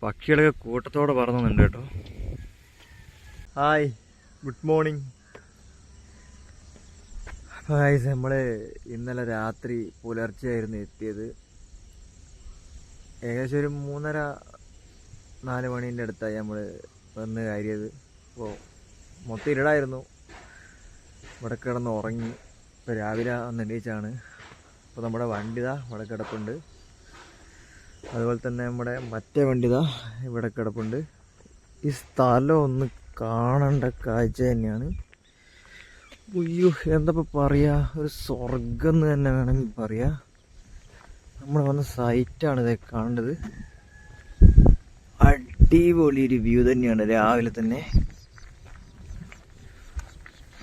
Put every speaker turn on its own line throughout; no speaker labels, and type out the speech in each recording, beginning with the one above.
പക്ഷികളൊക്കെ കൂട്ടത്തോടെ പറന്നുണ്ട് കേട്ടോ. Hi, good morning. Guys, നമ്മൾ ഇന്നലെ രാത്രി പുലർച്ചെയായിരുന്നു എത്തിയത്. ഏകദേശം ഒരു 3:30-4 മണീൻ്റെ അടുത്തായി നമ്മൾ വന്ന് കയറിയത്. അപ്പോൾ മൊത്തം ഇരുടായിരുന്നു. ഇവിടെ കിടന്ന് ഉറങ്ങി. ഇപ്പോൾ രാവിലെ വന്ന് എണീച്ചാണ്. അപ്പോൾ നമ്മുടെ വണ്ടി ഇവിടെ കിടപ്പുണ്ട്. അതുപോലെ തന്നെ നമ്മുടെ മറ്റേ വണ്ടി ഇവിടെ കിടപ്പുണ്ട്. ഈ സ്ഥലം ഒന്ന് കാണേണ്ട കാഴ്ച തന്നെയാണ്. ഉയ്യോ, എന്തപ്പോൾ പറയുക, ഒരു സ്വർഗം എന്ന് തന്നെ വേണമെങ്കിൽ പറയാം. നമ്മൾ വന്ന സൈറ്റാണ് ഇത് കാണേണ്ടത്. അടിപൊളി ഒരു വ്യൂ തന്നെയാണ്. രാവിലെ തന്നെ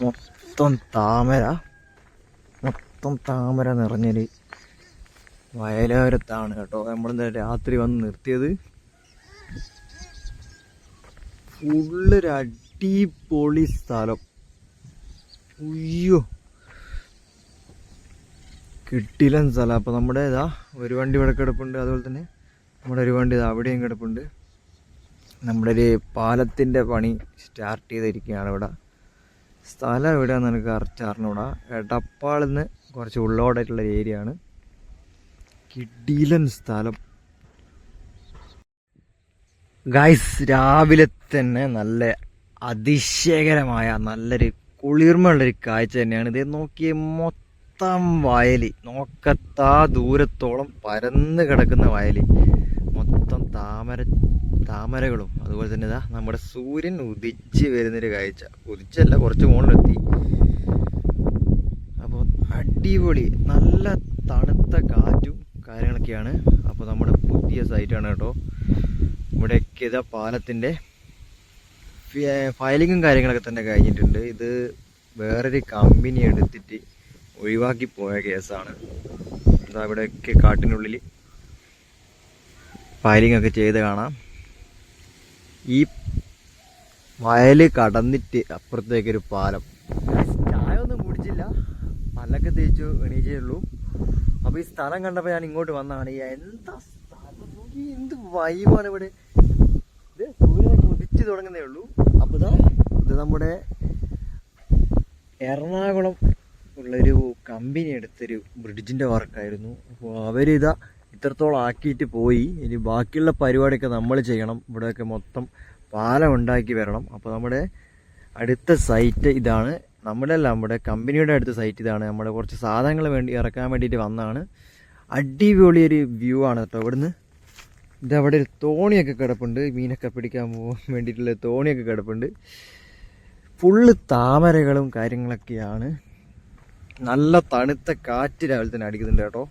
മൊത്തം താമര നിറഞ്ഞൊരു വയലോരത്താണ് കേട്ടോ നമ്മളിന്ന് രാത്രി വന്ന് നിർത്തിയത്. ഫുള്ളൊരു അടിപൊളി സ്ഥലം. ഉയ്യോ, കിട്ടില്ല സ്ഥലം. അപ്പോൾ നമ്മുടെ ഒരു വണ്ടി ഇവിടെ കിടപ്പുണ്ട്. അതുപോലെ തന്നെ നമ്മുടെ ഒരു വണ്ടി അവിടെയും കിടപ്പുണ്ട്. നമ്മുടെ ഒരു പാലത്തിൻ്റെ പണി സ്റ്റാർട്ട് ചെയ്തിരിക്കുകയാണ് ഇവിടെ. സ്ഥലം എവിടെയാണെന്ന് എനിക്ക് കറക്റ്റ് അറിഞ്ഞൂടാ. എടപ്പാളിൽ നിന്ന് കുറച്ച് ഉള്ളോടായിട്ടുള്ള ഏരിയ ആണ്. കിടിലൻ സ്ഥലം ഗൈസ്. രാവിലെ തന്നെ നല്ല അതിശയകരമായ നല്ലൊരു കുളിർമയുള്ളൊരു കാഴ്ച തന്നെയാണ് ഇത്. നോക്കിയ മൊത്തം വയല്, നോക്കത്താ ദൂരത്തോളം പരന്ന് കിടക്കുന്ന വയല്, മൊത്തം താമരകളും. അതുപോലെ തന്നെ നമ്മുടെ സൂര്യൻ ഉദിച്ച് വരുന്നൊരു കാഴ്ച. ഉദിച്ചല്ല, കുറച്ച് മുകളിലെത്തി. അപ്പോൾ അടിപൊളി, നല്ല തണുത്ത കാറ്റും കാര്യങ്ങളൊക്കെയാണ്. അപ്പോൾ നമ്മുടെ പുതിയ സൈറ്റാണ് കേട്ടോ. ഇവിടെയൊക്കെ പാലത്തിൻ്റെ ഫയലിങ്ങും കാര്യങ്ങളൊക്കെ തന്നെ കഴിഞ്ഞിട്ടുണ്ട്. ഇത് വേറൊരു കമ്പനി എടുത്തിട്ട് ഒഴിവാക്കി പോയ കേസാണ്. ഇവിടെയൊക്കെ കാട്ടിനുള്ളിൽ ഫയലിംഗ് ഒക്കെ ചെയ്ത് കാണാം. ഈ വയൽ കടന്നിട്ട് അപ്പുറത്തേക്കൊരു പാലം. ചായ ഒന്നും കുടിച്ചില്ല, പല്ലൊക്കെ തേച്ചു എണീച്ചേ ഉള്ളൂ. അപ്പോൾ ഈ സ്ഥലം കണ്ടപ്പോൾ ഞാൻ ഇങ്ങോട്ട് വന്നതാണ്. എന്താ സ്ഥലം, എന്ത് വൈബാണ് ഇവിടെ. ഇത് സൂര്യനൊക്കെ ഉദിച്ചു തുടങ്ങുന്നേ ഉള്ളൂ. അപ്പോൾ ഇത് നമ്മുടെ എറണാകുളം ഉള്ളൊരു കമ്പനി എടുത്തൊരു ബ്രിഡ്ജിൻ്റെ വർക്കായിരുന്നു. അപ്പോൾ അവരിതാ ഇത്രത്തോളം ആക്കിയിട്ട് പോയി. ഇനി ബാക്കിയുള്ള പരിപാടിയൊക്കെ നമ്മൾ ചെയ്യണം. ഇവിടെയൊക്കെ മൊത്തം പാലം ഉണ്ടാക്കി വരണം. അപ്പോൾ നമ്മുടെ അടുത്ത സൈറ്റ് ഇതാണ്. നമ്മുടെ കമ്പനിയുടെ അടുത്ത സൈറ്റ് ഇതാണ്. നമ്മുടെ കുറച്ച് സാധനങ്ങൾ ഇറക്കാൻ വേണ്ടിയിട്ട് വന്നതാണ്. അടിപൊളി ഒരു വ്യൂ ആണ് കേട്ടോ ഇവിടുന്ന്. ഇതവിടെ ഒരു തോണിയൊക്കെ കിടപ്പുണ്ട്. മീനൊക്കെ പിടിക്കാൻ പോകാൻ വേണ്ടിയിട്ടുള്ള തോണിയൊക്കെ കിടപ്പുണ്ട്. ഫുള്ള് താമരകളും കാര്യങ്ങളൊക്കെയാണ്. നല്ല തണുത്ത കാറ്റ് രാവിലെ തന്നെ അടിക്കുന്നുണ്ട് കേട്ടോ.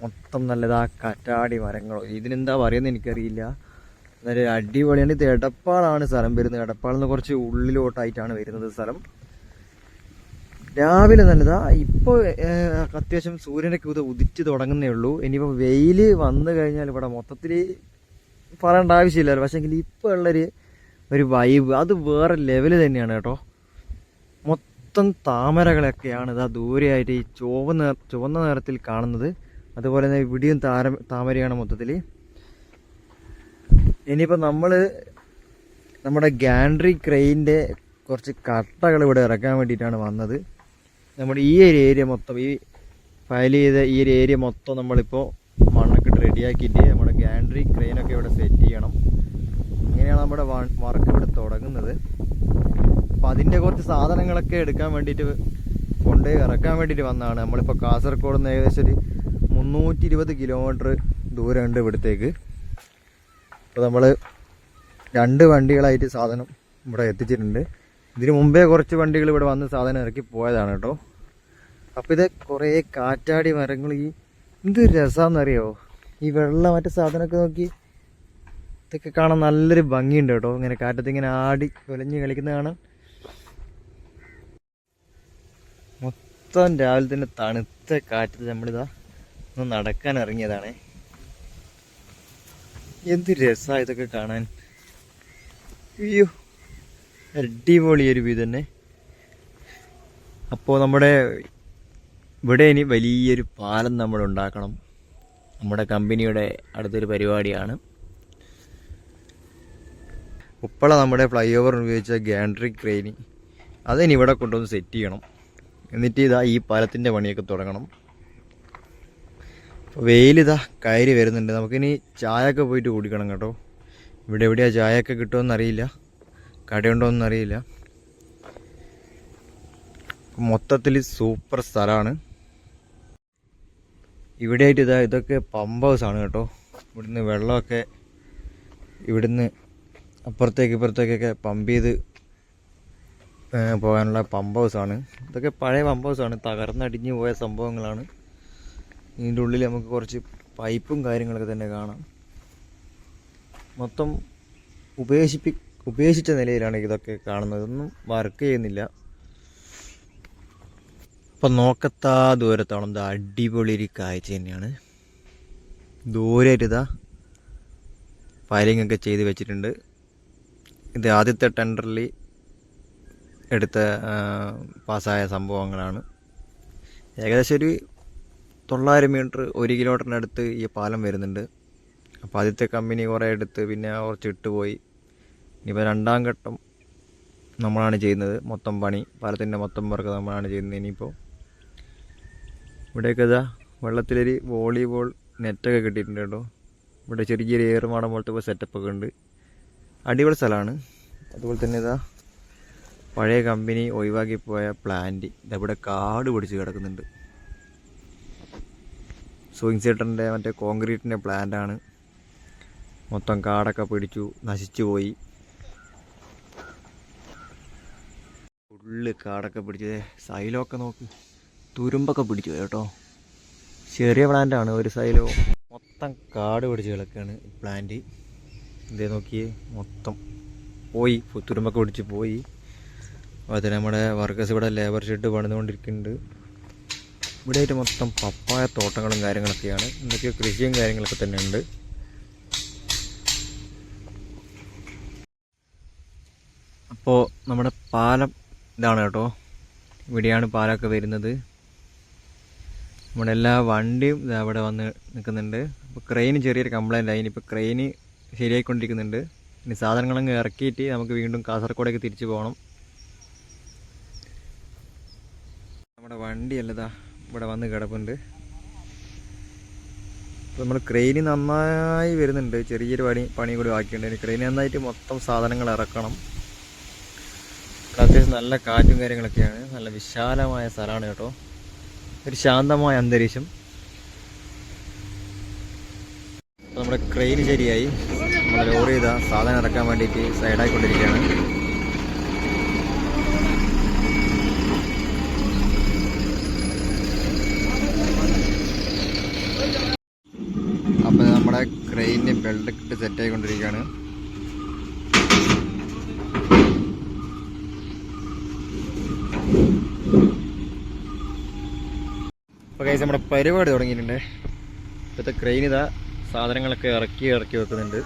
മൊത്തം നല്ലതാ കാറ്റാടി മരങ്ങളോ, ഇതിനെന്താ പറയുന്നത് എനിക്കറിയില്ല. നല്ല അടിപൊളിയാണ്. ഇത് എടപ്പാളാണ് സ്ഥലം വരുന്നത്. എടപ്പാളിൽ നിന്ന് കുറച്ച് ഉള്ളിലോട്ടായിട്ടാണ് വരുന്നത് സ്ഥലം. രാവിലെ നല്ലതാ. ഇപ്പോൾ അത്യാവശ്യം സൂര്യനൊക്കെ ഉദിച്ച് തുടങ്ങുന്നേ ഉള്ളൂ. ഇനിയിപ്പോൾ വെയിൽ വന്നു കഴിഞ്ഞാൽ ഇവിടെ മൊത്തത്തിൽ പറയേണ്ട ആവശ്യമില്ലല്ലോ. പക്ഷേങ്കിൽ ഇപ്പോൾ ഉള്ളൊരു വൈബ് അത് വേറെ ലെവല് തന്നെയാണ് കേട്ടോ. മൊത്തം താമരകളൊക്കെയാണ് ഇതാ ദൂരെയായിട്ട് ഈ ചുവന്ന നിറത്തിൽ കാണുന്നത്. അതുപോലെ തന്നെ ഇവിടെയും താമരയാണ് മൊത്തത്തിൽ. ഇനിയിപ്പോൾ നമ്മുടെ ഗാൻഡ്രി ക്രെയിൻ്റെ കുറച്ച് കട്ടകൾ ഇവിടെ ഇറക്കാൻ വേണ്ടിയിട്ടാണ് വന്നത്. നമ്മുടെ ഈ ഒരു ഏരിയ മൊത്തം, ഈ ഫയൽ ചെയ്ത ഈ ഒരു ഏരിയ മൊത്തം നമ്മളിപ്പോൾ മണ്ണൊക്കെ ഇട്ട് റെഡിയാക്കിയിട്ട് നമ്മുടെ ഗാൻഡ്രി ക്രെയിനൊക്കെ ഇവിടെ സെറ്റ് ചെയ്യണം. ഇങ്ങനെയാണ് നമ്മുടെ വർക്ക് ഇവിടെ തുടങ്ങുന്നത്. അപ്പോൾ അതിൻ്റെ കുറച്ച് സാധനങ്ങളൊക്കെ എടുക്കാൻ വേണ്ടിയിട്ട് ഇറക്കാൻ വേണ്ടിയിട്ട് വന്നതാണ്. നമ്മളിപ്പോൾ കാസർഗോഡ് നിന്ന് ഏകദേശം ഒരു 320 കിലോമീറ്റർ ദൂരമുണ്ട് ഇവിടത്തേക്ക്. അപ്പോൾ നമ്മൾ 2 വണ്ടികളായിട്ട് സാധനം ഇവിടെ എത്തിച്ചിട്ടുണ്ട്. ഇതിന് മുമ്പേ കുറച്ച് വണ്ടികൾ ഇവിടെ വന്ന് സാധനം ഇറക്കി പോയതാണ് കേട്ടോ. അപ്പോൾ ഇത് കുറേ കാറ്റാടി മരങ്ങൾ. എന്ത് രസമാണെന്നറിയോ ഈ മറ്റേ സാധനമൊക്കെ നോക്കി. ഇതൊക്കെ കാണാൻ നല്ലൊരു ഭംഗിയുണ്ട് കേട്ടോ. ഇങ്ങനെ കാറ്റത്ത് ഇങ്ങനെ ആടി കുലഞ്ഞ് കളിക്കുന്ന കാണാൻ. മൊത്തം രാവിലെ തന്നെ തണുത്ത കാറ്റത്ത് നമ്മളിതാ ഒന്ന് നടക്കാൻ ഇറങ്ങിയതാണ്. എന്ത് രസമാണ് ഇതൊക്കെ കാണാൻ. അയ്യോ, അടിപൊളിയൊരു വ്യൂ തന്നെ. അപ്പോൾ നമ്മുടെ ഇവിടെ ഇനി വലിയൊരു പാലം നമ്മൾ ഉണ്ടാക്കണം. നമ്മുടെ കമ്പനിയുടെ അടുത്തൊരു പരിപാടിയാണ്. ഉപ്പള നമ്മുടെ ഫ്ലൈ ഓവർ ഉപയോഗിച്ച ഗാൻട്രി ക്രെയിൻ അതിനി ഇവിടെ കൊണ്ടുവന്ന് സെറ്റ് ചെയ്യണം. എന്നിട്ട് ഇതാ ഈ പാലത്തിൻ്റെ പണിയൊക്കെ തുടങ്ങണം. വെയിലിതാ കയറി വരുന്നുണ്ട്. നമുക്കിനി ചായയൊക്കെ പോയിട്ട് കുടിക്കണം കേട്ടോ. ഇവിടെ എവിടെയാണ് ചായയൊക്കെ കിട്ടുമെന്നറിയില്ല, കടയുണ്ടോയെന്നറിയില്ല. മൊത്തത്തിൽ സൂപ്പർ സ്ഥലമാണ്. ഇവിടെയായിട്ട് ഇതൊക്കെ പമ്പ് ഹൗസാണ് കേട്ടോ. ഇവിടുന്ന് വെള്ളമൊക്കെ ഇവിടുന്ന് അപ്പുറത്തേക്ക് ഇപ്പുറത്തേക്കൊക്കെ പമ്പ് ചെയ്ത് പോകാനുള്ള പമ്പ് ഹൗസാണ്. ഇതൊക്കെ പഴയ പമ്പ് ഹൗസാണ്, തകർന്നടിഞ്ഞു പോയ സംഭവങ്ങളാണ്. ഇതിൻ്റെ ഉള്ളിൽ നമുക്ക് കുറച്ച് പൈപ്പും കാര്യങ്ങളൊക്കെ തന്നെ കാണാം. മൊത്തം ഉപേക്ഷിച്ച നിലയിലാണ് ഇതൊക്കെ കാണുന്നത്. ഒന്നും വർക്ക് ചെയ്യുന്നില്ല. അപ്പം നോക്കത്താ ദൂരത്തോളം എന്താ അടിപൊളി ഒരു കാഴ്ച തന്നെയാണ്. ദൂരമായിട്ട് ഇതാ ഫയലിംഗ് ഒക്കെ ചെയ്ത് വെച്ചിട്ടുണ്ട്. ഇത് ആദ്യത്തെ ടെൻഡറിൽ എടുത്ത പാസ്സായ സംഭവങ്ങളാണ്. ഏകദേശം ഒരു 900 മീറ്റർ 1 കിലോമീറ്ററിനടുത്ത് ഈ പാലം വരുന്നുണ്ട്. അപ്പോൾ ആദ്യത്തെ കമ്പനി കുറേ എടുത്ത് പിന്നെ കുറച്ച് ഇട്ടുപോയി. ഇനിയിപ്പോൾ രണ്ടാം ഘട്ടം നമ്മളാണ് ചെയ്യുന്നത്. മൊത്തം പണി പാലത്തിൻ്റെ മൊത്തം വർക്ക് നമ്മളാണ് ചെയ്യുന്നത്. ഇനിയിപ്പോൾ ഇവിടെയൊക്കെ ഇതാ വെള്ളത്തിലൊരു വോളിബോൾ നെറ്റൊക്കെ കിട്ടിയിട്ടുണ്ട് കേട്ടോ. ഇവിടെ ചെറിയൊരു ഏറുമാടം പോലത്തെ ഇപ്പോൾ സെറ്റപ്പൊക്കെ ഉണ്ട്. അടിപൊളി സ്ഥലമാണ്. അതുപോലെ തന്നെ ഇതാ പഴയ കമ്പനി ഒഴിവാക്കി പോയ പ്ലാന്റ് ഇതവിടെ കാട് പിടിച്ച് കിടക്കുന്നുണ്ട്. സൂയിങ് സീറ്ററിൻ്റെ മറ്റേ കോൺക്രീറ്റിൻ്റെ പ്ലാന്റാണ്. മൊത്തം കാടൊക്കെ പിടിച്ചു നശിച്ചു പോയി. ഫുള്ള് കാടൊക്കെ പിടിച്ചത്. സൈലൊക്കെ നോക്ക്, തുരുമ്പൊക്കെ പിടിച്ചു കേട്ടോ. ചെറിയ പ്ലാന്റാണ്, ഒരു സൈലോ. മൊത്തം കാട് പിടിച്ച് കിടക്കുകയാണ് പ്ലാന്റ്. ഇതേ നോക്കിയേ, മൊത്തം പോയി, തുരുമ്പൊക്കെ പിടിച്ച് പോയി. അതുപോലെ നമ്മുടെ വർക്കേഴ്സ് ഇവിടെ ലേബർ ഷെഡ് പണിതുകൊണ്ടിരിക്കുന്നുണ്ട്. ഇവിടെ ആയിട്ട് മൊത്തം പപ്പായ തോട്ടങ്ങളും കാര്യങ്ങളൊക്കെയാണ്. എന്തൊക്കെയോ കൃഷിയും കാര്യങ്ങളൊക്കെ തന്നെ ഉണ്ട്. അപ്പോൾ നമ്മുടെ പാലം ഇതാണ് കേട്ടോ. ഇവിടെയാണ് പാലമൊക്കെ വരുന്നത്. നമ്മുടെ എല്ലാ വണ്ടിയും അവിടെ വന്ന് നിൽക്കുന്നുണ്ട്. അപ്പോൾ ക്രെയിന് ചെറിയൊരു കംപ്ലൈൻ്റ് ആയി. ഇനിയിപ്പോൾ ക്രെയിന് ശരിയായിക്കൊണ്ടിരിക്കുന്നുണ്ട്. ഇനി സാധനങ്ങളങ്ങ് ഇറക്കിയിട്ട് നമുക്ക് വീണ്ടും കാസർഗോഡേക്ക് തിരിച്ചു പോകണം. നമ്മുടെ വണ്ടിയല്ലതാ ഇവിടെ വന്ന് കിടപ്പുണ്ട്. അപ്പോൾ നമ്മൾ ക്രെയിന് നന്നായി വരുന്നുണ്ട്. ചെറിയൊരു പണി കൂടി ബാക്കിയുണ്ട്. ഇനി ക്രെയിന് നന്നായിട്ട് മൊത്തം സാധനങ്ങൾ ഇറക്കണം. അത്യാവശ്യം നല്ല കാറ്റും കാര്യങ്ങളൊക്കെയാണ്. നല്ല വിശാലമായ സ്ഥലമാണ് കേട്ടോ. ഒരു ശാന്തമായ അന്തരീക്ഷം. അപ്പോൾ നമ്മുടെ ക്രെയിൻ ശരിയായി. നമ്മൾ ലോറി ചെയ്താൽ സാധനം ഇറക്കാൻ വേണ്ടിയിട്ട് സൈഡായിക്കൊണ്ടിരിക്കുകയാണ്. അപ്പോൾ നമ്മുടെ ക്രെയിനിന് ബെൽറ്റ് ഇട്ട് സെറ്റായിക്കൊണ്ടിരിക്കുകയാണ്. അപ്പോൾ ഗൈസ് നമ്മുടെ പരിപാടി തുടങ്ങിയിട്ടുണ്ട്. ഇപ്പോഴത്തെ ക്രെയിൻ ഇതാ സാധനങ്ങളൊക്കെ ഇറക്കി വെക്കുന്നുണ്ട്.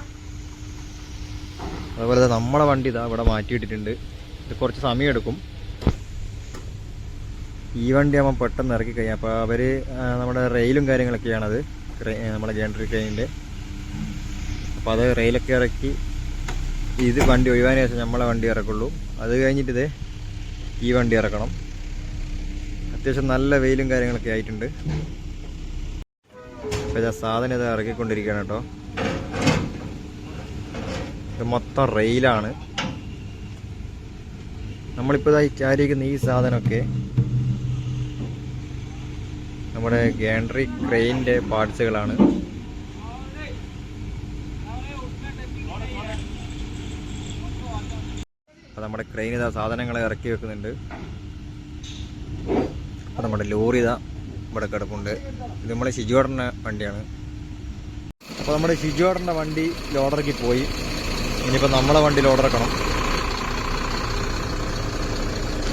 അതുപോലെ നമ്മളെ വണ്ടി ഇതാ ഇവിടെ മാറ്റിയിട്ടിട്ടുണ്ട്. ഇത് കുറച്ച് സമയം എടുക്കും. ഈ വണ്ടി ആകുമ്പോൾ പെട്ടെന്ന് ഇറക്കി കഴിഞ്ഞാൽ അപ്പോൾ അവർ നമ്മുടെ റെയിലും കാര്യങ്ങളൊക്കെയാണത്, നമ്മുടെ ഗാൻട്രി ക്രെയിനിൻ്റെ. അപ്പോൾ അത് റെയിലൊക്കെ ഇറക്കി ഇത് വണ്ടി ഒഴിവാന് ശേഷം നമ്മളെ വണ്ടി ഇറക്കുള്ളൂ. അത് കഴിഞ്ഞിട്ട് ഈ വണ്ടി ഇറക്കണം. അത്യാവശ്യം നല്ല വെയിലും കാര്യങ്ങളൊക്കെ ആയിട്ടുണ്ട്. അപ്പോൾ സാധനം ഇത് ഇറക്കിക്കൊണ്ടിരിക്കുകയാണ് കേട്ടോ. ഇത് മൊത്തം റെയിലാണ്. നമ്മളിപ്പോൾ ഈ ചാരിയിരിക്കുന്ന ഈ സാധനമൊക്കെ നമ്മുടെ ഗാൻട്രി ക്രെയിനിൻ്റെ പാർട്സുകളാണ്. അപ്പോൾ നമ്മുടെ ക്രെയിൻ ഇതാ സാധനങ്ങൾ ഇറക്കി വെക്കുന്നുണ്ട്. അപ്പോൾ നമ്മുടെ ലോറി ഇതാ ഇവിടെ കിടപ്പുണ്ട്. ഇത് നമ്മുടെ ഷിജുവേട്ടൻ്റെ വണ്ടിയാണ്. അപ്പോൾ നമ്മുടെ ഷിജുവേട്ടൻ്റെ വണ്ടി ലോഡറിക്ക് പോയി. ഇനിയിപ്പോൾ നമ്മളെ വണ്ടി ലോഡറക്കണം.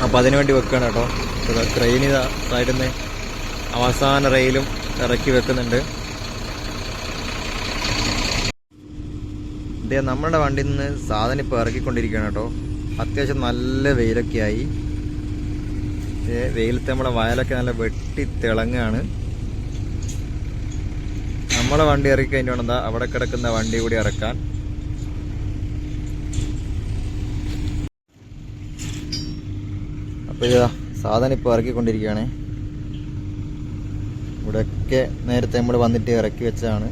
അപ്പോൾ അതിനു വേണ്ടി വെക്കുകയാണ് കേട്ടോ. അപ്പോൾ ക്രെയിൻ ഇതാ സൈഡിൽ നിന്ന് അവസാന റെയിലും ഇറക്കി വെക്കുന്നുണ്ട്. ഇതേ നമ്മുടെ വണ്ടിയിൽ നിന്ന് സാധനം ഇപ്പോൾ ഇറക്കിക്കൊണ്ടിരിക്കുകയാണ് കേട്ടോ. അത്യാവശ്യം നല്ല വെയിലൊക്കെ ആയി. വെയിലത്ത് നമ്മുടെ വയലൊക്കെ നല്ല വെട്ടി തിളങ്ങാണ്. നമ്മളെ വണ്ടി ഇറക്കി കഴിഞ്ഞിട്ട് വേണം അവിടെ കിടക്കുന്ന വണ്ടി കൂടി ഇറക്കാൻ. അപ്പോൾ ഇതാ സാധനം ഇപ്പോൾ ഇറക്കിക്കൊണ്ടിരിക്കുകയാണ്. ഇവിടെയൊക്കെ നേരത്തെ നമ്മൾ വന്നിട്ട് ഇറക്കി വെച്ചതാണ്.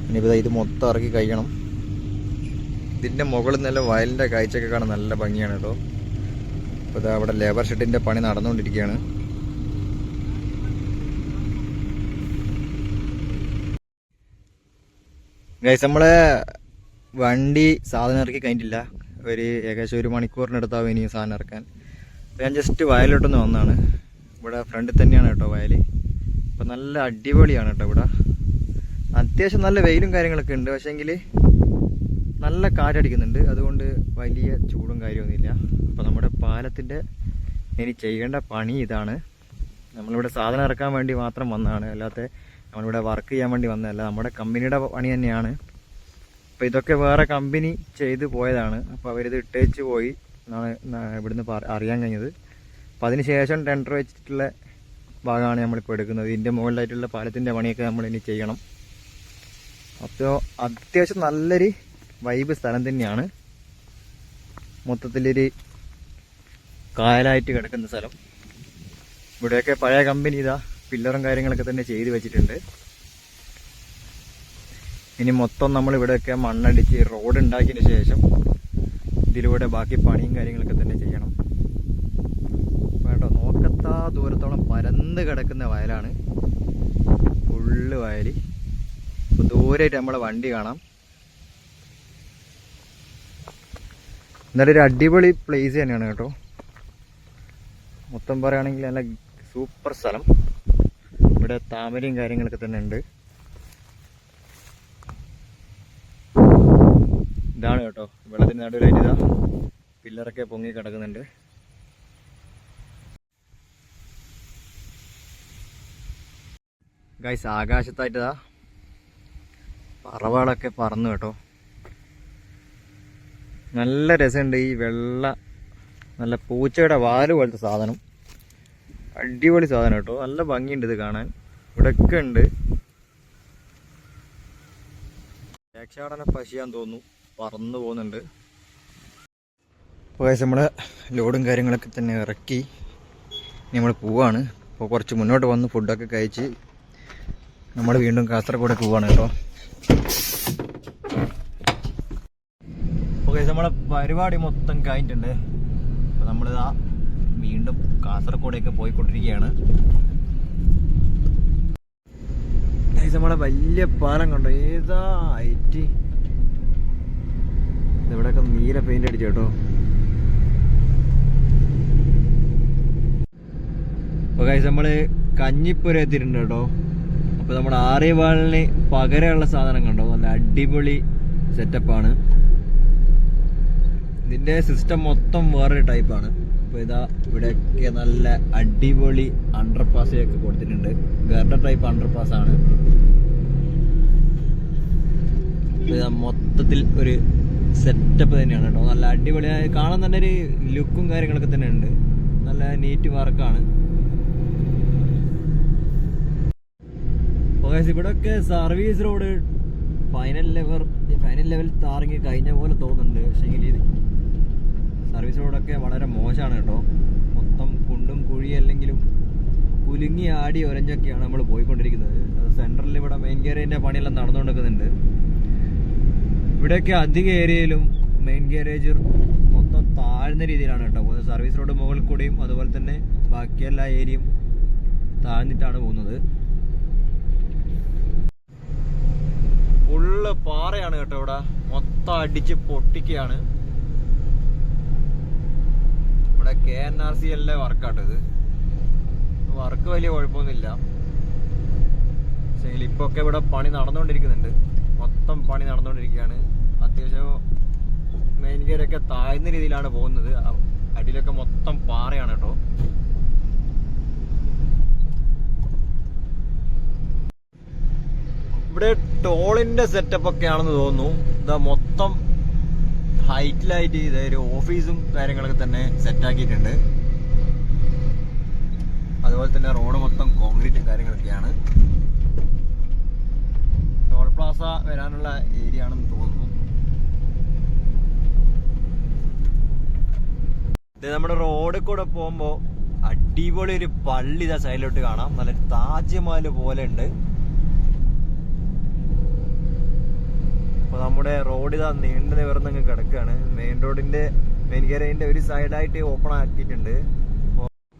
ഇനിയിപ്പോൾ ഇത് മൊത്തം ഇറക്കി കഴിയണം. ഇതിൻ്റെ മുകളിൽ നല്ല വയലിൻ്റെ കാഴ്ചയൊക്കെ കാണാൻ നല്ല ഭംഗിയാണ് കേട്ടോ. അപ്പോൾ ഇതാ അവിടെ ലേബർ ഷെഡിൻ്റെ പണി നടന്നുകൊണ്ടിരിക്കുകയാണ്. ഗൈസ്, നമ്മളെ വണ്ടി സാധനം ഇറക്കി കഴിഞ്ഞിട്ടില്ല. ഏകദേശം 1 മണിക്കൂറിനടുത്താവും ഇനി സാധനം ഇറക്കാൻ. അപ്പോൾ ഞാൻ ജസ്റ്റ് വയലിലോട്ടൊന്ന് വന്നതാണ്. ഇവിടെ ഫ്രണ്ടിൽ തന്നെയാണ് കേട്ടോ വയൽ. അപ്പോൾ നല്ല അടിപൊളിയാണ് കേട്ടോ ഇവിടെ. അത്യാവശ്യം നല്ല വെയിലും കാര്യങ്ങളൊക്കെ ഉണ്ട്. പക്ഷേങ്കിൽ നല്ല കാറ്റടിക്കുന്നുണ്ട്. അതുകൊണ്ട് വലിയ ചൂടും കാര്യമൊന്നുമില്ല. അപ്പോൾ നമ്മുടെ പാലത്തിൻ്റെ ഇനി ചെയ്യേണ്ട പണി ഇതാണ്. നമ്മളിവിടെ സാധനം ഇറക്കാൻ വേണ്ടി മാത്രം വന്നതാണ്. അല്ലാതെ നമ്മളിവിടെ വർക്ക് ചെയ്യാൻ വേണ്ടി വന്നതല്ല. നമ്മുടെ കമ്പനിയുടെ പണി തന്നെയാണ്. അപ്പോൾ ഇതൊക്കെ വേറെ കമ്പനി ചെയ്ത് പോയതാണ്. അപ്പോൾ അവരിത് ഇട്ടേച്ച് പോയി എന്നാണ് ഇവിടുന്ന് അറിയാൻ കഴിഞ്ഞത്. അപ്പോൾ അതിന് ശേഷം ടെൻഡർ വെച്ചിട്ടുള്ള ഭാഗമാണ് നമ്മളിപ്പോൾ എടുക്കുന്നത്. ഇതിൻ്റെ മുകളിലായിട്ടുള്ള പാലത്തിൻ്റെ പണിയൊക്കെ നമ്മൾ ഇനി ചെയ്യണം. അപ്പോൾ അത്യാവശ്യം നല്ലൊരു വൈബ് സ്ഥലം തന്നെയാണ്. മൊത്തത്തിലൊരു കായലായിട്ട് കിടക്കുന്ന സ്ഥലം. ഇവിടെയൊക്കെ പഴയ കമ്പനി ഇതാ പില്ലറും കാര്യങ്ങളൊക്കെ തന്നെ ചെയ്ത് വെച്ചിട്ടുണ്ട്. ഇനി മൊത്തം നമ്മൾ ഇവിടെയൊക്കെ മണ്ണടിച്ച് റോഡ് ഉണ്ടാക്കിയതിന് ശേഷം ഇതിലൂടെ ബാക്കി പണിയും കാര്യങ്ങളൊക്കെ തന്നെ ചെയ്യണം. കേട്ടോ, നോക്കത്താ ദൂരത്തോളം പരന്ന് കിടക്കുന്ന വയലാണ്. ഫുള്ള് വയൽ. ഇപ്പോൾ ദൂരമായിട്ട് നമ്മളെ വണ്ടി കാണാം. എന്നാലും ഒരു അടിപൊളി പ്ലേസ് തന്നെയാണ് കേട്ടോ. മൊത്തം പറയുകയാണെങ്കിൽ നല്ല സൂപ്പർ സ്ഥലം. ഇവിടെ താമരയും കാര്യങ്ങളൊക്കെ തന്നെ ഉണ്ട്. ഇതാണ് കേട്ടോ വെള്ളത്തിന് നടുവിലായിട്ട് ഇതാ പില്ലറൊക്കെ പൊങ്ങി കിടക്കുന്നുണ്ട്. ഗൈസ്, ആകാശത്തായിട്ടിതാ പറവകളൊക്കെ പറന്നു കേട്ടോ. നല്ല രസമുണ്ട്. ഈ വെള്ള നല്ല പൂച്ചയുടെ വാല് പോലത്തെ സാധനം. അടിപൊളി സാധനം കേട്ടോ. നല്ല ഭംഗിയുണ്ട് ഇത് കാണാൻ. ഇവിടെയൊക്കെ ഉണ്ട്. ദേശാടന പശിയാന്ന് തോന്നുന്നു, പറന്നു പോകുന്നുണ്ട്. അപ്പോൾ നമ്മൾ ലോഡും കാര്യങ്ങളൊക്കെ തന്നെ ഇറക്കി നമ്മൾ പോവാണ്. അപ്പോൾ കുറച്ച് മുന്നോട്ട് വന്ന് ഫുഡൊക്കെ കഴിച്ച് നമ്മൾ വീണ്ടും കാസർഗോഡ് പോവാണ് കേട്ടോ. ഓക്കെ, നമ്മളെ പരിപാടി മൊത്തം കഴിഞ്ഞിട്ടുണ്ട്. അപ്പോൾ നമ്മളിതാ വീണ്ടും കാസർഗോഡേക്ക് പോയിക്കൊണ്ടിരിക്കുകയാണ്. നമ്മളെ വലിയ പാലം കണ്ടോ, ഏതാ ഹൈറ്റ്. ഇവിടെയൊക്കെ നീല പെയിന്റ് അടിച്ചു കേട്ടോ. അപ്പോൾ ഗൈസ്, നമ്മള് കഞ്ഞിപ്പുര എത്തിയിട്ടുണ്ട് കേട്ടോ. അപ്പോൾ നമ്മുടെ ആര്യവാളിന് പകരമുള്ള സാധനം കണ്ടോ, നല്ല അടിപൊളി സെറ്റപ്പാണ്. ഇതിന്റെ സിസ്റ്റം മൊത്തം വേറൊരു ടൈപ്പാണ്. അപ്പോൾ ഇതാ ഇവിടെയൊക്കെ നല്ല അടിപൊളി അണ്ടർപാസ് ഒക്കെ കൊടുത്തിട്ടുണ്ട്. ഗർഡർ ടൈപ്പ് അണ്ടർപാസ് ആണ്. മൊത്തത്തിൽ ഒരു സെറ്റപ്പ് തന്നെയാണ് കേട്ടോ. നല്ല അടിപൊളിയായി കാണാൻ തന്നെ ഒരു ലുക്കും കാര്യങ്ങളൊക്കെ തന്നെ ഉണ്ട്. നല്ല നീറ്റ് വർക്കാണ്. ഇവിടെയൊക്കെ സർവീസ് റോഡ് ഫൈനൽ ലെവൽ താറങ്ങി കഴിഞ്ഞ പോലെ തോന്നുന്നുണ്ട്. പക്ഷേ ഇത് സർവീസ് റോഡൊക്കെ വളരെ മോശമാണ് കേട്ടോ. മൊത്തം കുണ്ടും കുഴിയല്ലെങ്കിലും കുലുങ്ങി ആടി ഒരഞ്ഞൊക്കെയാണ് നമ്മൾ പോയിക്കൊണ്ടിരിക്കുന്നത്. സെൻട്രലിൽ ഇവിടെ മെയിൻ ഗാരേജിൻ്റെ പണിയെല്ലാം നടന്നുകൊണ്ടിരിക്കുന്നുണ്ട്. ഇവിടെയൊക്കെ അധിക ഏരിയയിലും മെയിൻ ഗാരേജ് മൊത്തം താഴ്ന്ന രീതിയിലാണ് കേട്ടോ പോകുന്നത്. സർവീസ് റോഡ് മുകളിൽ കൂടെയും അതുപോലെ തന്നെ ബാക്കി എല്ലാ ഏരിയയും താഴ്ന്നിട്ടാണ് പോകുന്നത്. ഫുള്ള് പാറയാണ് കേട്ടോ. ഇവിടെ മൊത്തം അടിച്ച് പൊട്ടിക്കുകയാണ്. ഇവിടെ KNRC എല്ലാം വർക്കാട്ടോ. ഇത് വർക്ക് വലിയ കുഴപ്പമൊന്നുമില്ല. പക്ഷേ ഇപ്പൊ ഒക്കെ ഇവിടെ പണി നടന്നുകൊണ്ടിരിക്കുന്നുണ്ട്. മൊത്തം പണി നടന്നുകൊണ്ടിരിക്കുകയാണ്. അത്യാവശ്യം മെയിൻ ഗേരൊക്കെ താഴ്ന്ന രീതിയിലാണ് പോകുന്നത്. അടിയിലൊക്കെ മൊത്തം പാറയാണ് കേട്ടോ. ഇവിടെ ടോളിന്റെ സെറ്റപ്പ് ഒക്കെ ആണെന്ന് തോന്നുന്നു. ഇതാ മൊത്തം ഹൈറ്റിലായിട്ട് ഇതൊരു ഓഫീസും കാര്യങ്ങളൊക്കെ തന്നെ സെറ്റാക്കിയിട്ടുണ്ട്. അതുപോലെ തന്നെ റോഡ് മൊത്തം കോൺക്രീറ്റും കാര്യങ്ങളൊക്കെയാണ്. ടോൾ പ്ലാസ വരാനുള്ള ഏരിയ ആണെന്ന് തോന്നുന്നു. ഇത് നമ്മുടെ റോഡിൽ കൂടെ പോകുമ്പോ അടിപൊളി ഒരു പള്ളി ഇതാ സൈഡിലോട്ട് കാണാം. നല്ല താജ്മഹൽ പോലെ ഉണ്ട്. അപ്പൊ നമ്മുടെ റോഡ് ഇതാ നീണ്ടു നിവർന്നങ്ങ് കിടക്കുകയാണ്. മെയിൻ ഗേറ്റിന്റെ ഒരു സൈഡായിട്ട് ഓപ്പൺ ആക്കിയിട്ടുണ്ട്.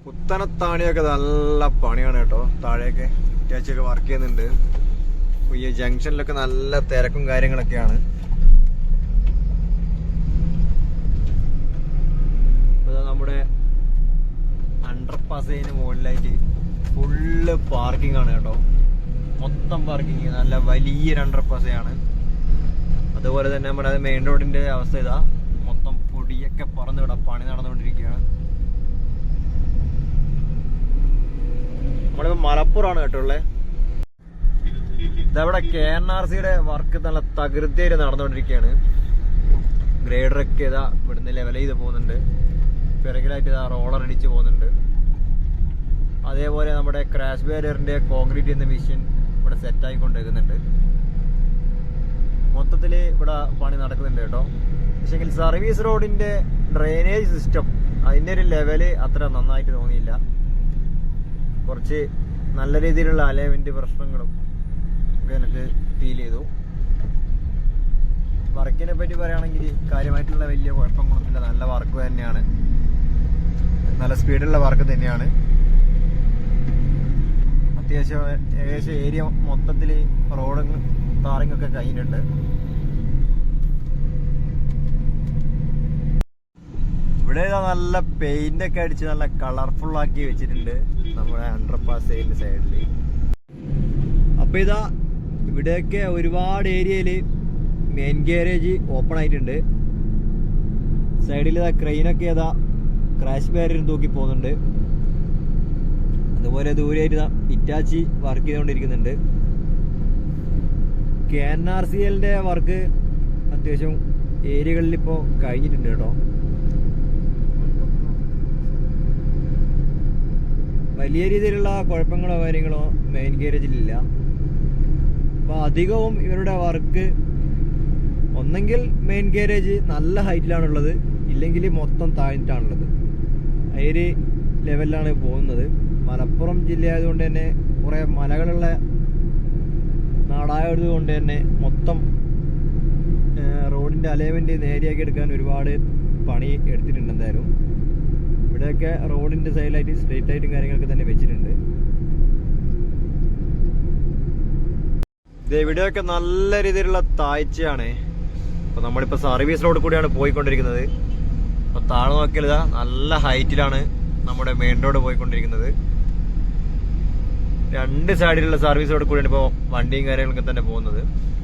കുത്തനത്താണിയൊക്കെ നല്ല പണിയാണ് കേട്ടോ. താഴെയൊക്കെ അത്യാവശ്യമൊക്കെ വർക്ക് ചെയ്യുന്നുണ്ട്. ഈ ജംഗ്ഷനിലൊക്കെ നല്ല തിരക്കും കാര്യങ്ങളൊക്കെയാണ്. നമ്മുടെ അണ്ടർപാസിന് മുകളിലായിട്ട് ഫുള്ള് പാർക്കിംഗ് ആണ് കേട്ടോ. മൊത്തം പാർക്കിംഗ്, നല്ല വലിയൊരു അണ്ടർപാസയാണ്. അതുപോലെ തന്നെ നമ്മുടെ മെയിൻ റോഡിന്റെ അവസ്ഥ ഇതാ, മൊത്തം പൊടിയൊക്കെ പറന്ന് വിടാം, പണി നടന്നുകൊണ്ടിരിക്കുകയാണ്. നമ്മളിപ്പോ മലപ്പുറമാണ് കേട്ടോ ഉള്ളത്. ഇതവിടെ KNRCയുടെ വർക്ക് നല്ല തകൃതിയായിട്ട് നടന്നുകൊണ്ടിരിക്കുകയാണ്. ഗ്രേഡറൊക്കെ ഇതാ ഇവിടുന്ന് ലെവൽ ചെയ്ത് പോകുന്നുണ്ട്. പിറകിലായിട്ട് ഇതാ റോളർ അടിച്ച് പോകുന്നുണ്ട്. അതേപോലെ നമ്മുടെ ക്രാഷ് ബാരിയറിന്റെ കോൺക്രീറ്റ് എന്ന മെഷീൻ ഇവിടെ സെറ്റായിക്കൊണ്ടിരിക്കുന്നുണ്ട്. മൊത്തത്തിൽ ഇവിടെ പണി നടക്കുന്നുണ്ട് കേട്ടോ. പക്ഷെങ്കിൽ സർവീസ് റോഡിന്റെ ഡ്രെയിനേജ് സിസ്റ്റം അതിൻ്റെ ഒരു ലെവല് അത്ര നന്നായിട്ട് തോന്നിയില്ല. കുറച്ച് നല്ല രീതിയിലുള്ള അലൈൻമെന്റ് പ്രശ്നങ്ങളും ഒക്കെ എനിക്ക് ഫീൽ ചെയ്തു. വർക്കിനെ പറ്റി പറയുകയാണെങ്കിൽ കാര്യമായിട്ടുള്ള വലിയ കുഴപ്പങ്ങളൊന്നുമില്ല. നല്ല വർക്ക് തന്നെയാണ്, നല്ല സ്പീഡുള്ള വർക്ക് തന്നെയാണ്. അത്യാവശ്യം ഏകദേശം ഏരിയ മൊത്തത്തിൽ റോഡും ടാറിംഗ് ഒക്കെ കഴിഞ്ഞിട്ടുണ്ട്. ഇവിടെ നല്ല പെയിന്റ് ഒക്കെ അടിച്ച് നല്ല കളർഫുൾ ആക്കി വെച്ചിട്ടുണ്ട് നമ്മുടെ അണ്ടർപാസ് സൈഡിൽ. അപ്പൊ ഇതാ ഇവിടെയൊക്കെ ഒരുപാട് ഏരിയയില് മെയിൻ ഗാരേജ് ഓപ്പൺ ആയിട്ടുണ്ട്. സൈഡിൽ ഇതാ ക്രെയിനൊക്കെ ഏതാ ക്രാഷ് ബാരിയർ തൂക്കി പോകുന്നുണ്ട്. അതുപോലെ ദൂരെയായിട്ട് ഇറ്റാച്ചി വർക്ക് ചെയ്തുകൊണ്ടിരിക്കുന്നുണ്ട്. KNRCLന്റെ വർക്ക് അത്യാവശ്യം ഏരിയകളിൽ ഇപ്പോൾ കഴിഞ്ഞിട്ടുണ്ട് കേട്ടോ. വലിയ രീതിയിലുള്ള കുഴപ്പങ്ങളോ കാര്യങ്ങളോ മെയിൻ ഗാരേജിലില്ല. അപ്പോൾ അധികവും ഇവരുടെ വർക്ക് ഒന്നെങ്കിൽ മെയിൻ ഗാരേജ് നല്ല ഹൈറ്റിലാണുള്ളത്, ഇല്ലെങ്കിൽ മൊത്തം താഴ്ന്നിട്ടാണുള്ളത്. ആ ഒരു ലെവലിലാണ് പോകുന്നത്. മലപ്പുറം ജില്ല ആയതുകൊണ്ട് തന്നെ കുറേ മലകളുള്ള നാടായത് കൊണ്ട് തന്നെ മൊത്തം റോഡിൻ്റെ അലൈൻമെൻറ്റ് നേരെയാക്കി എടുക്കാൻ ഒരുപാട് പണി എടുത്തിട്ടുണ്ട്. എന്തായാലും ഇവിടെയൊക്കെ റോഡിൻ്റെ സൈഡിലായിട്ട് സ്ട്രെയിറ്റ് ആയിട്ടും കാര്യങ്ങളൊക്കെ തന്നെ വെച്ചിട്ടുണ്ട്. ഇവിടെയൊക്കെ നല്ല രീതിയിലുള്ള താഴ്ചയാണ്. അപ്പോൾ നമ്മളിപ്പോൾ സർവീസ് റോഡ് കൂടിയാണ് പോയിക്കൊണ്ടിരിക്കുന്നത്. അപ്പോൾ താഴെ നോക്കിയാൽ ഇതാ നല്ല ഹൈറ്റിലാണ് നമ്മുടെ മെയിൻ റോഡ് പോയിക്കൊണ്ടിരിക്കുന്നത്. രണ്ട് സൈഡിലുള്ള സർവീസ് റോഡ് കൂടിയാണ് ഇപ്പോൾ വണ്ടിയും കാര്യങ്ങളൊക്കെ തന്നെ പോകുന്നത്.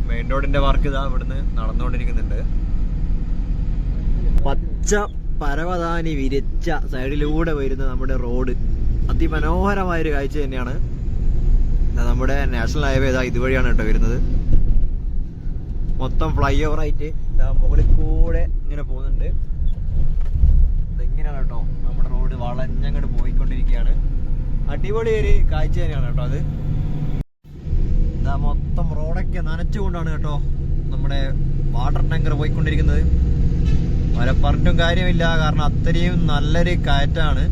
മെയിൻ റോഡിന്റെ വർക്ക് ഇതാ ഇവിടുന്ന് നടന്നുകൊണ്ടിരിക്കുന്നുണ്ട്. പച്ച പരവതാനി വിരിച്ച സൈഡിലൂടെ വരുന്ന നമ്മുടെ റോഡ് അതിമനോഹരമായൊരു കാഴ്ച തന്നെയാണ്. നമ്മുടെ നാഷണൽ ഹൈവേ ഇതാ ഇതുവഴിയാണ് കേട്ടോ വരുന്നത്. മൊത്തം ഫ്ലൈ ഓവർ ആയിട്ട് മുകളിൽ കൂടെ ഇങ്ങനെ പോകുന്നുണ്ട്. ഇതെങ്ങനെയാണ് കേട്ടോ നമ്മുടെ റോഡ് വളഞ്ഞങ്ങോട്ട് പോയിക്കൊണ്ടിരിക്കുകയാണ്. അടിപൊളി ഒരു കാഴ്ച തന്നെയാണ് കേട്ടോ അത്. ഇതാ മൊത്തം റോഡൊക്കെ നനച്ചുകൊണ്ടാണ് കേട്ടോ നമ്മുടെ വാട്ടർ ടാങ്കർ പോയിക്കൊണ്ടിരിക്കുന്നത്. വരെ പറഞ്ഞിട്ടും കാര്യമില്ല, കാരണം അത്രയും നല്ലൊരു കയറ്റാണ്.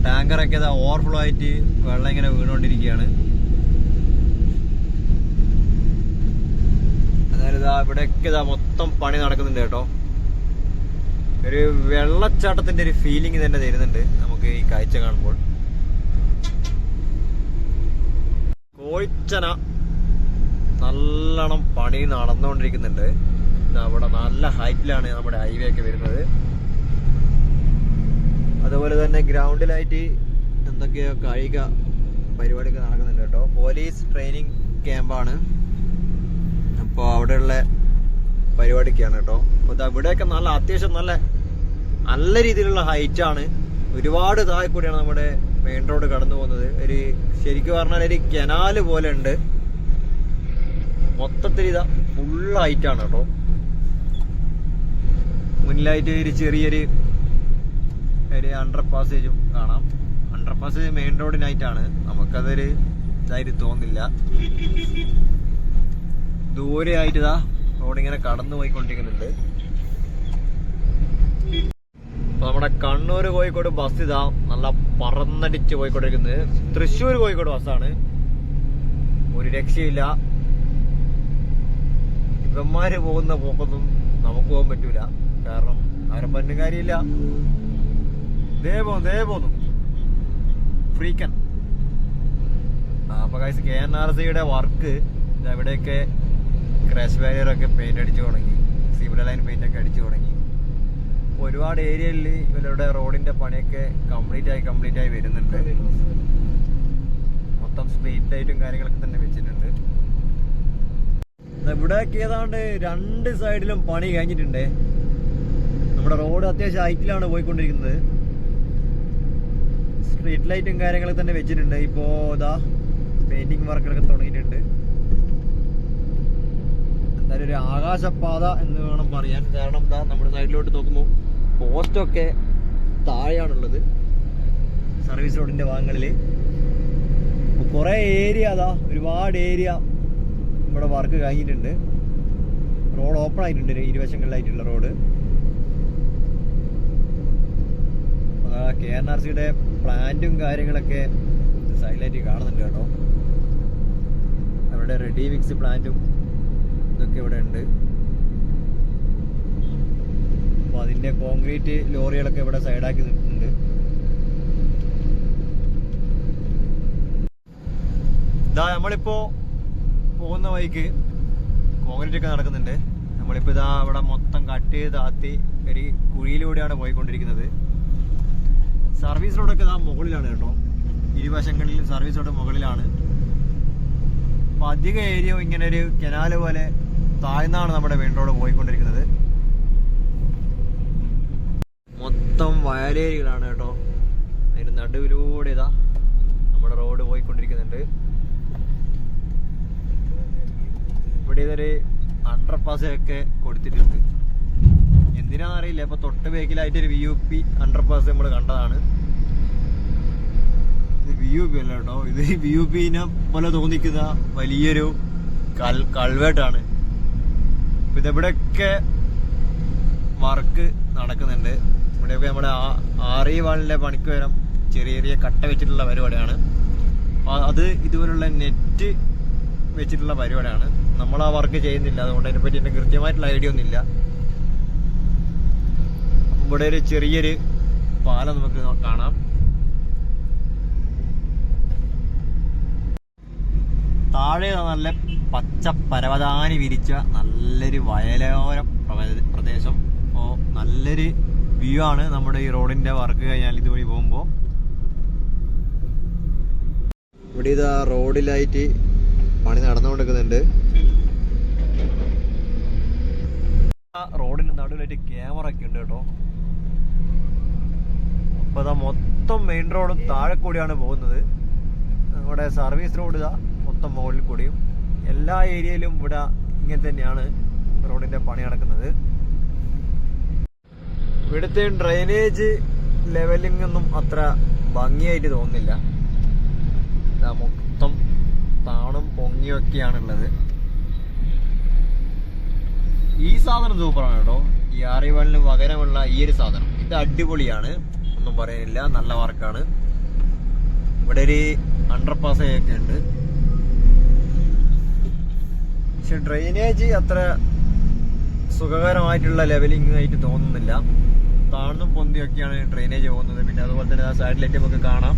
ടാങ്കറൊക്കെ ഇതാ ഓവർഫ്ലോ ആയിട്ട് വെള്ളം ഇങ്ങനെ വീണുകൊണ്ടിരിക്കുകയാണ്. അതായത് ഇതാ ഇവിടെയൊക്കെ ഇതാ മൊത്തം പണി നടക്കുന്നുണ്ട് കേട്ടോ. ഒരു വെള്ളച്ചാട്ടത്തിന്റെ ഒരു ഫീലിംഗ് തന്നെ തരുന്നുണ്ട് നമുക്ക് ഈ കാഴ്ച കാണുമ്പോൾ. കോഴിച്ചന നല്ലോണം പണി നടന്നുകൊണ്ടിരിക്കുന്നുണ്ട്. അവിടെ നല്ല ഹൈറ്റിലാണ് നമ്മുടെ ഹൈവേ ഒക്കെ വരുന്നത്. അതുപോലെ തന്നെ ഗ്രൗണ്ടിലായിട്ട് എന്തൊക്കെയോ കായിക പരിപാടിയൊക്കെ നടക്കുന്നുണ്ട് കേട്ടോ. പോലീസ് ട്രെയിനിങ് ക്യാമ്പാണ്. അപ്പോൾ അവിടെയുള്ള പരിപാടിയൊക്കെയാണ് കേട്ടോ. അപ്പോൾ ഇവിടെയൊക്കെ നല്ല അത്യാവശ്യം നല്ല രീതിയിലുള്ള ഹൈറ്റാണ്. ഒരുപാട് താഴെ കൂടിയാണ് നമ്മുടെ മെയിൻ റോഡ് കടന്നു പോകുന്നത്. ഒരു ശരിക്കും പറഞ്ഞാൽ ഒരു കനാല് പോലെ ഉണ്ട്. മൊത്തത്തിൽ ഇതാ ഫുൾ ഹൈറ്റാണ് കേട്ടോ. മുന്നിലായിട്ട് ഒരു ചെറിയൊരു അണ്ടർ പാസേജും കാണാം. അണ്ടർ പാസേജ് മെയിൻ റോഡിനായിട്ടാണ്, നമുക്കതൊരു ഇതായിട്ട് തോന്നില്ല. ദൂരെ ആയിട്ട് ഇതാ റോഡ് ഇങ്ങനെ കടന്നു പോയിക്കൊണ്ടിരിക്കുന്നുണ്ട്. നമ്മുടെ കണ്ണൂർ കോഴിക്കോട് ബസ് ഇതാ നല്ല പറന്നടിച്ച് പോയിക്കൊണ്ടിരിക്കുന്നത്. തൃശ്ശൂർ കോഴിക്കോട് ബസ്സാണ്. ഒരു രക്ഷയില്ല. ഇവന്മാര് പോകുന്ന പോക്കൊന്നും നമുക്ക് പോകാൻ പറ്റൂല. കാരണം അവരെ പറ്റും കാര്യമില്ല. ദേ പോന്നു ഫ്രീക്കൻ. അപ്പൊ ഗൈസ് KNRCയുടെ വർക്ക് ഇവിടെയൊക്കെ ക്രാഷ് ബാരിയറൊക്കെ പെയിന്റ് അടിച്ചു തുടങ്ങി. സിവിൽ ലൈൻ പെയിന്റ് ഒക്കെ അടിച്ചു തുടങ്ങി. ഒരുപാട് ഏരിയയിൽ ഇവരുടെ റോഡിന്റെ പണിയൊക്കെ കംപ്ലീറ്റ് ആയി വരുന്നുണ്ട്. മൊത്തം സ്ട്രീറ്റ് ലൈറ്റും കാര്യങ്ങളൊക്കെ തന്നെ വെച്ചിട്ടുണ്ട്. ഇവിടെയൊക്കെ ഏതാണ്ട് 2 സൈഡിലും പണി കഴിഞ്ഞിട്ടുണ്ട്. നമ്മുടെ റോഡ് അത്യാവശ്യം ഹൈറ്റിലാണ് പോയിക്കൊണ്ടിരിക്കുന്നത്. സ്ട്രീറ്റ് ലൈറ്റും കാര്യങ്ങളൊക്കെ തന്നെ വെച്ചിട്ടുണ്ട്. ഇപ്പോ ഇതാ പെയിന്റിങ് വർക്കുകളൊക്കെ തുടങ്ങിയിട്ടുണ്ട്. എന്തായാലും ഒരു ആകാശപാത എന്ന് വേണം പറയാൻ. കാരണം എന്താ നമ്മുടെ സൈഡിലോട്ട് നോക്കുമ്പോൾ പോസ്റ്റൊക്കെ താഴെയാണുള്ളത് സർവീസ് റോഡിന്റെ ഭാഗങ്ങളിൽ. കുറെ ഏരിയ ഒരുപാട് ഏരിയ ഇവിടെ വർക്ക് കഴിഞ്ഞിട്ടുണ്ട്. റോഡ് ഓപ്പൺ ആയിട്ടുണ്ട് ഇരുവശങ്ങളിലായിട്ടുള്ള റോഡ്. KNRCയുടെ പ്ലാന്റും കാര്യങ്ങളൊക്കെ സൈഡിലായിട്ട് കാണുന്നുണ്ട് കേട്ടോ. അവരുടെ റെഡി മിക്സ് പ്ലാന്റും ഇതൊക്കെ ഇവിടെ ഉണ്ട്. അപ്പൊ അതിന്റെ കോൺക്രീറ്റ് ലോറികളൊക്കെ ഇവിടെ സൈഡാക്കി നിൽക്കുന്നുണ്ട്. ഇതാ നമ്മളിപ്പോ പോകുന്ന വഴിക്ക് കോൺക്രീറ്റ് ഒക്കെ നടക്കുന്നുണ്ട്. നമ്മളിപ്പോ ഇതാ ഇവിടെ മൊത്തം കട്ട് ചെയ്ത് താത്തി ഒരു കുഴിയിലൂടെയാണ് പോയിക്കൊണ്ടിരിക്കുന്നത്. സർവീസ് റോഡൊക്കെ ഇതാ മുകളിലാണ് കേട്ടോ. ഇരുവശങ്ങളിലും സർവീസ് റോഡ് മുകളിലാണ്. അപ്പൊ അധിക ഏരിയ ഇങ്ങനെ ഒരു കനാല് പോലെ താഴ്ന്നാണ് നമ്മുടെ മെയിൻ റോഡ് പോയിക്കൊണ്ടിരിക്കുന്നത്. മൊത്തം വയലേരികളാണ് കേട്ടോ. അതിന്റെ നടുവിലൂടെ ഇതാ നമ്മുടെ റോഡ് പോയിക്കൊണ്ടിരിക്കുന്നുണ്ട്. ഇവിടെ ഇതൊരു അണ്ടർപാസ് ഒക്കെ കൊടുത്തിട്ടുണ്ട്. എന്തിനാണെന്നറിയില്ല. ഇപ്പൊ തൊട്ട് ബേക്കിലായിട്ടൊരു VUP അണ്ടർപാസ് നമ്മൾ കണ്ടതാണ്. ഇത് VUP അല്ല കേട്ടോ. ഇത് VUPനെ പോലെ തോന്നിക്കുന്ന വലിയൊരു കൾവേട്ടാണ്. ഇതെവിടെയൊക്കെ വർക്ക് നടക്കുന്നുണ്ട്. ഇവിടെയൊക്കെ നമ്മുടെ RE വാളിന്റെ പണിക്ക് വരം ചെറിയ കട്ട വെച്ചിട്ടുള്ള പരിപാടിയാണ്. അത് ഇതുപോലുള്ള നെറ്റ് വെച്ചിട്ടുള്ള പരിപാടിയാണ്. നമ്മൾ ആ വർക്ക് ചെയ്യുന്നില്ല. അതുകൊണ്ട് അതിനെപ്പറ്റി എന്റെ കൃത്യമായിട്ടുള്ള ഐഡിയ ഒന്നുമില്ല. ഇവിടെ ഒരു ചെറിയൊരു പാലം നമുക്ക് കാണാം. താഴെ നല്ല പച്ച പരവതാനി വിരിച്ച നല്ലൊരു വയലോര പ്രദേശം. അപ്പോൾ നല്ലൊരു വ്യൂ ആണ് നമ്മുടെ ഈ റോഡിന്റെ വർക്ക് കഴിഞ്ഞാൽ ഇതുവഴി പോകുമ്പോൾ. ഇവിടെ ഇതാ റോഡിലായിട്ട് പണി നടന്നുകൊണ്ടിരിക്കുന്നുണ്ട്. റോഡിന്റെ നടുവിലായിട്ട് ക്യാമറ ഒക്കെ ഉണ്ട് കേട്ടോ. അപ്പൊ ഇതാ മൊത്തം മെയിൻ റോഡും താഴെ കൂടിയാണ് പോകുന്നത്. നമ്മുടെ സർവീസ് റോഡ് ഇതാ മൊത്തം മുകളിൽ കൂടിയും. എല്ലാ ഏരിയയിലും ഇവിടെ ഇങ്ങനെ തന്നെയാണ് റോഡിന്റെ പണി നടക്കുന്നത്. ഇവിടുത്തെ ഡ്രെയിനേജ് ലെവലിംഗ് ഒന്നും അത്ര ഭംഗിയായിട്ട് തോന്നുന്നില്ല. ഇതാ മൊത്തം താണും പൊങ്ങിയൊക്കെയാണുള്ളത്. ഈ സാധനം സൂപ്പറാണ് കേട്ടോ. ഈ RE വാളിന് പകരമുള്ള ഈ ഒരു സാധനം ഇത് അടിപൊളിയാണ്. ഒന്നും പറയാനില്ല. നല്ല വർക്കാണ്. ഇവിടെ ഒരു അണ്ടർപാസ് ഒക്കെ ഉണ്ട്. പക്ഷെ ഡ്രെയിനേജ് അത്ര സുഖകരമായിട്ടുള്ള ലെവലിംഗ് ആയിട്ട് തോന്നുന്നില്ല. താഴ്ന്നും പൊന്തിയൊക്കെയാണ് ഡ്രെയിനേജ് പോകുന്നത്. പിന്നെ അതുപോലെ തന്നെ സൈഡിലേക്ക് നമുക്ക് കാണാം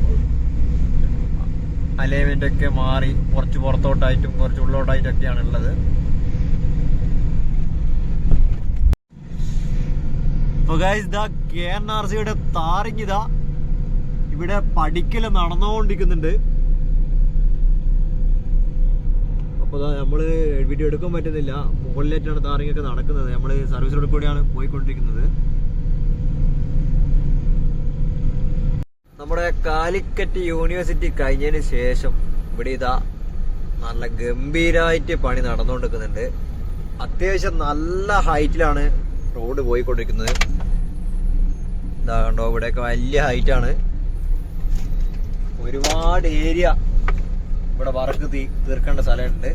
അലൈൻമെന്റ് ഒക്കെ മാറി കുറച്ച് പുറത്തോട്ടായിട്ടും കുറച്ച് ഉള്ളോട്ടായിട്ടൊക്കെയാണ് ഉള്ളത്. അപ്പൊ ഗൈസ് ഇതാ KNRCയുടെ താറിങ് ഇതാ ഇവിടെ പഠിക്കല് നടന്നുകൊണ്ടിരിക്കുന്നുണ്ട്. അപ്പൊ നമ്മള് വീഡിയോ എടുക്കാൻ പറ്റുന്നില്ല. മുകളിലേറ്റാണ് താറിങ് ഒക്കെ നടക്കുന്നത്. നമ്മള് സർവീസ് റോഡിൽ കൂടിയാണ് പോയിക്കൊണ്ടിരിക്കുന്നത്. നമ്മുടെ കാലിക്കറ്റ് യൂണിവേഴ്സിറ്റി കഴിഞ്ഞതിന് ശേഷം ഇവിടെ ഇതാ നല്ല ഗംഭീരമായിട്ട് പണി നടന്നുകൊണ്ടിരിക്കുന്നുണ്ട്. അത്യാവശ്യം നല്ല ഹൈറ്റിലാണ് റോഡ് പോയിക്കൊണ്ടിരിക്കുന്നത്. ഇതാ കണ്ടോ, ഇവിടെയൊക്കെ വലിയ ഹൈറ്റാണ്. ഒരുപാട് ഏരിയ ഇവിടെ വർക്ക് തീർക്കേണ്ട സ്ഥലമുണ്ട്.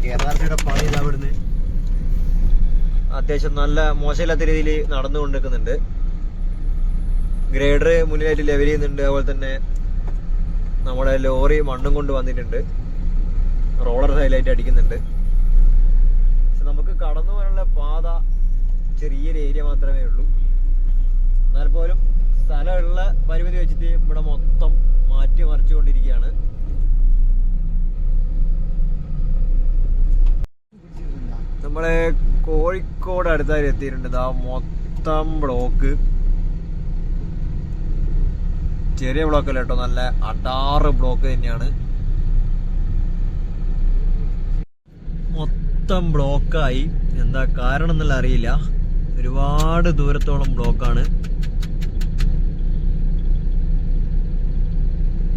KNRCയുടെ പണി ഇവിടുന്ന് അത്യാവശ്യം നല്ല മോശമില്ലാത്ത രീതിയിൽ നടന്നുകൊണ്ടിരിക്കുന്നുണ്ട്. ഗ്രേഡർ മുന്നിലായിട്ട് ലെവൽ ചെയ്യുന്നുണ്ട്. അതുപോലെ തന്നെ നമ്മുടെ ലോറി മണ്ണും കൊണ്ട് വന്നിട്ടുണ്ട്. റോളർ സൈഡിലായിട്ട് അടിക്കുന്നുണ്ട്. പക്ഷെ നമുക്ക് കടന്നു പോകാനുള്ള പാത ചെറിയൊരു ഏരിയ മാത്രമേ ഉള്ളൂ. എന്നാൽ പോലും സ്ഥലമുള്ള പരിമിതി വെച്ചിട്ട് ഇവിടെ മൊത്തം മാറ്റി മറിച്ചുകൊണ്ടിരിക്കുകയാണ്. നമ്മളെ കോഴിക്കോട് അടുത്തായി എത്തിയിട്ടുണ്ട്. ഇതാ മൊത്തം ബ്ലോക്ക്. ചെറിയ ബ്ലോക്ക് അല്ല കേട്ടോ, നല്ല അടാറ് ബ്ലോക്ക് തന്നെയാണ്. മൊത്തം ബ്ലോക്കായി. എന്താ കാരണം എന്നുള്ള അറിയില്ല. ഒരുപാട് ദൂരത്തോളം ബ്ലോക്കാണ്.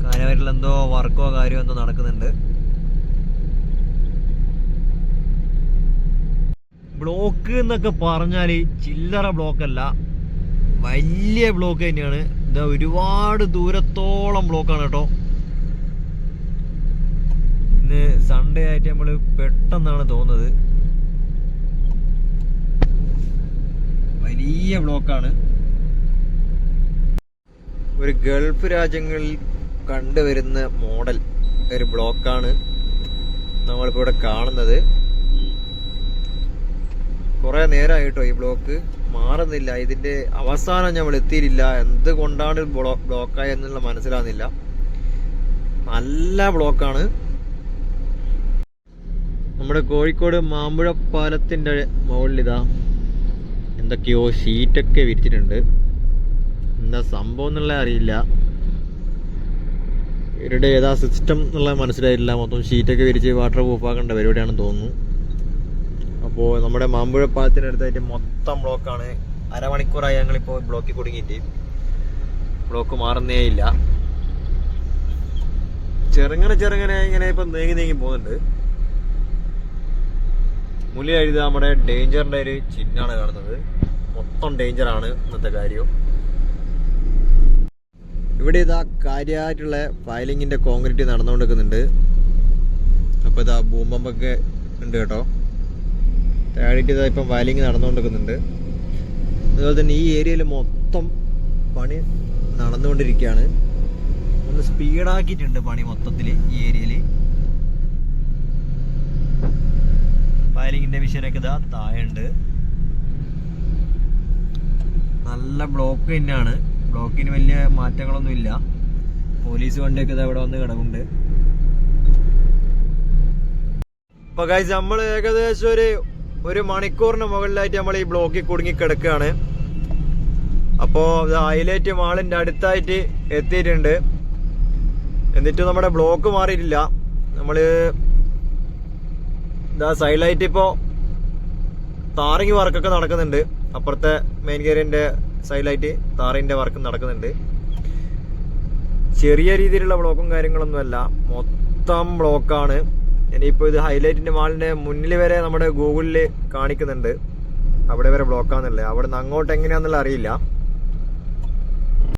കാര്യമായിട്ടുള്ള എന്തോ വർക്കോ കാര്യമോ എന്തോ നടക്കുന്നുണ്ട്. ബ്ലോക്ക് എന്നൊക്കെ പറഞ്ഞാൽ ചില്ലറ ബ്ലോക്കല്ല, വലിയ ബ്ലോക്ക് തന്നെയാണ്. ഇതാ ഒരുപാട് ദൂരത്തോളം ബ്ലോക്കാണ് കേട്ടോ. ഇന്ന് സൺഡേ ആയിട്ട് നമ്മൾ പെട്ടെന്നാണ് തോന്നുന്നത്. വലിയ ബ്ലോക്കാണ്. ഒരു ഗൾഫ് രാജ്യങ്ങളിൽ കണ്ടുവരുന്ന മോഡൽ ഒരു ബ്ലോക്കാണ് നമ്മളിപ്പോൾ ഇവിടെ കാണുന്നത്. കുറെ നേരമായിട്ടോ ഈ ബ്ലോക്ക് മാറുന്നില്ല. ഇതിന്റെ അവസാനം നമ്മൾ എത്തിയിട്ടില്ല. എന്തുകൊണ്ടാണ് ബ്ലോക്കായി എന്നുള്ള മനസ്സിലാകുന്നില്ല. നല്ല ബ്ലോക്കാണ്. നമ്മുടെ കോഴിക്കോട് മാമ്പുഴ പാലത്തിന്റെ മുകളിലിതാ എന്തൊക്കെയോ ഷീറ്റൊക്കെ വിരിച്ചിട്ടുണ്ട്. എന്താ സംഭവം എന്നുള്ള അറിയില്ല. ഇവരുടെ ഏതാ സിസ്റ്റം എന്നുള്ള മനസ്സിലായിട്ടില്ല. മൊത്തം ഷീറ്റൊക്കെ വിരിച്ച് വാട്ടർ പ്രൂഫ് ആക്കേണ്ട പരിപാടിയാണെന്ന് തോന്നുന്നു. അപ്പോൾ നമ്മുടെ മാമ്പുഴ പാലത്തിനടുത്തായിട്ട് മൊത്തം ബ്ലോക്കാണ്. അരമണിക്കൂറായി ഞങ്ങളിപ്പോൾ ബ്ലോക്കിൽ കുടുങ്ങിയിട്ട്. ബ്ലോക്ക് മാറുന്നേ ഇല്ല. ചെറുങ്ങനെ ഇങ്ങനെ ഇപ്പം നീങ്ങി പോകുന്നുണ്ട്. മുന്നിൽ നമ്മുടെ ഡേഞ്ചറിന്റെ ഒരു ചിഹ്നമാണ് കാണുന്നത്. മൊത്തം ഡേഞ്ചറാണ് ഇന്നത്തെ കാര്യം. ഇവിടെ ഇതാ കാര്യമായിട്ടുള്ള ഫയലിങ്ങിന്റെ കോൺക്രീറ്റ് നടന്നുകൊണ്ടിരിക്കുന്നുണ്ട്. അപ്പോൾ ഇതാ ഭൂമ്പമ്പൊക്കെ ഉണ്ട് കേട്ടോ. താഴേക്ക് ഇതാ ഇപ്പം ഫയലിങ് നടന്നുകൊണ്ടിരിക്കുന്നുണ്ട്. അതുപോലെ തന്നെ ഈ ഏരിയയിൽ മൊത്തം പണി നടന്നുകൊണ്ടിരിക്കുകയാണ്. ഒന്ന് സ്പീഡാക്കിയിട്ടുണ്ട് പണി മൊത്തത്തിൽ ഈ ഏരിയയിൽ. ഫയലിങ്ങിന്റെ മിഷനൊക്കെ ഇതാ താഴെയുണ്ട്. നല്ല ബ്ലോക്ക് തന്നെയാണ്. ബ്ലോക്കിന് വലിയ മാറ്റങ്ങളൊന്നും ഇല്ല. പോലീസ് വണ്ടിയൊക്കെ ഇതാ ഇവിടെ വന്ന് കിടക്കുന്നുണ്ട്. ഇപ്പൊ ഗൈസ് നമ്മൾ ഏകദേശം ഒരു മണിക്കൂറിന് മുകളിലായിട്ട് നമ്മൾ ഈ ബ്ലോക്കിൽ കുടുങ്ങി കിടക്കുകയാണ്. അപ്പോൾ ഹൈലൈറ്റ് മാളിന്റെ അടുത്തായിട്ട് എത്തിയിട്ടുണ്ട്. എന്നിട്ടും നമ്മുടെ ബ്ലോക്ക് മാറിയിട്ടില്ല. നമ്മള് സൈഡിലായിട്ട് ഇപ്പോൾ താറിങ് വർക്കൊക്കെ നടക്കുന്നുണ്ട്. അപ്പുറത്തെ മെയിൻ ഗേരിന്റെ സൈഡിലായിട്ട് താറിന്റെ വർക്ക് നടക്കുന്നുണ്ട്. ചെറിയ രീതിയിലുള്ള ബ്ലോക്കും കാര്യങ്ങളൊന്നുമല്ല, മൊത്തം ബ്ലോക്കാണ്. ഇനിയിപ്പോൾ ഇത് ഹൈലൈറ്റിന്റെ മാളിന്റെ മുന്നിൽ വരെ നമ്മുടെ ഗൂഗിളിൽ കാണിക്കുന്നുണ്ട് അവിടെ വരെ ബ്ലോക്കാന്നുള്ളത്. അവിടെ നിന്ന് അങ്ങോട്ട് എങ്ങനെയാന്നുള്ള അറിയില്ല.